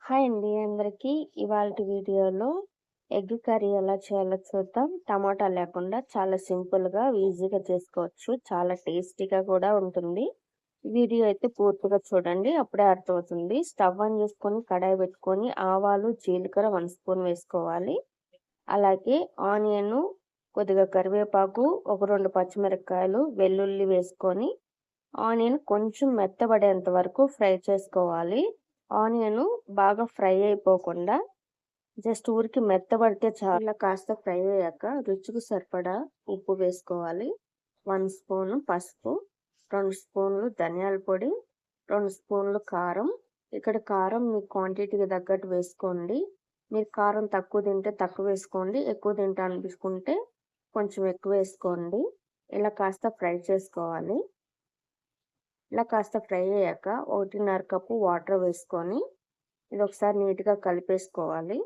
Hi అండి అందరికీ. ఇవాల్టి వీడియోలో ఎగ్ కర్రీ ఎలా చేయాలో చూద్దాం. టమాటా లేకుండా చాలా సింపుల్‌గా, ఈజీగా చేసుకోవచ్చు. చాలా టేస్టీగా కూడా ఉంటుంది. వీడియో అయితే పూర్తిగా చూడండి. అప్పుడే అర్థమవుతుంది. స్టవ్ ఆన్ చేసుకొని కడాయి పెట్టుకొని ఆవాలు, జీలకర్ర 1 స్పూన్ వేసుకోవాలి. అలాగే ఆనియన్, కొద్దిగా కరివేపాకు, ఒక 2 పచ్చిమిరపకాయలు, వెల్లుల్లి వేసుకొని ఆనియన్ కొంచెం మెత్తబడేంత వరకు ఫ్రై చేసుకోవాలి. ఆనియన్ బాగా ఫ్రై అయిపోకుండా జస్ట్ ఊరికి మెత్తబడితే చాలు. ఇలా కాస్త ఫ్రై అయ్యాక రుచికి సరిపడా ఉప్పు వేసుకోవాలి. 1 స్పూను పసుపు, 2 స్పూన్లు ధనియాల పొడి, 2 స్పూన్లు కారం. ఇక్కడ కారం మీ క్వాంటిటీకి తగ్గట్టు వేసుకోండి. మీరు కారం తక్కువ తింటే తక్కువ వేసుకోండి. ఎక్కువ తింటా అనిపించుకుంటే కొంచెం ఎక్కువ వేసుకోండి. ఇలా కాస్త ఫ్రై చేసుకోవాలి. ఇలా కాస్త ఫ్రై అయ్యాక 1.5 కప్పు వాటర్ వేసుకొని ఇది ఒకసారి నీట్‌గా కలిపేసుకోవాలి.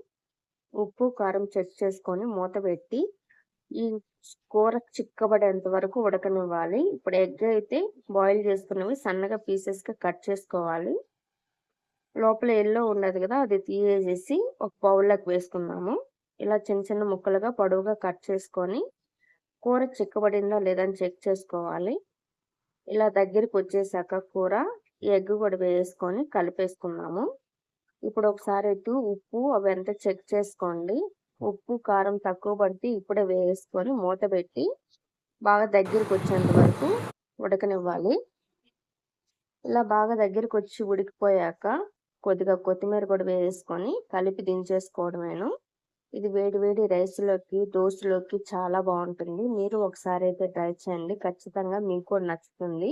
ఉప్పు, కారం చెక్ చేసుకొని మూత పెట్టి ఈ కూర చిక్కబడేంత వరకు ఉడకనివ్వాలి. ఇప్పుడు ఎగ్ అయితే బాయిల్ చేసుకున్నవి సన్నగా పీసెస్‌గా కట్ చేసుకోవాలి. లోపల యెల్లో ఉన్నది కదా! అది తీసేసి ఒక బౌల్‌లోకి వేసుకుందాము. ఇలా చిన్న చిన్న ముక్కలుగా పొడవుగా కట్ చేసుకొని కూర చిక్కబడిందా లేదా అని చెక్ చేసుకోవాలి. ఇలా దగ్గరికొచ్చేసాక కూర ఎగ్ కూడా వేసుకొని కలిపేసుకుందాము. ఇప్పుడు ఒకసారి ఉప్పు అవంతా చెక్ చేసుకోండి. ఉప్పు, కారం తక్కువ పడితే ఇప్పుడే వేసుకొని మూత పెట్టి బాగా దగ్గరికొచ్చేంత వరకు ఉడకనివ్వాలి. ఇలా బాగా దగ్గరికొచ్చి ఉడికిపోయాక కొద్దిగా కొత్తిమీర కూడా వేసుకొని కలిపి దించేసుకోవడమేను. ఇది వేడి వేడి రైస్‌లోకి, దోసలోకి చాలా బావుంటుంది. మీరు ఒకసారి అయితే ట్రై చేయండి. ఖచ్చితంగా మీకు కూడా నచ్చుతుంది.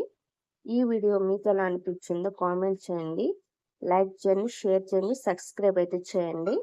ఈ వీడియో మీకు ఎలా అనిపించిందో కామెంట్ చేయండి. లైక్ చేయండి, షేర్ చేయండి, సబ్స్క్రైబ్ అయితే చేయండి.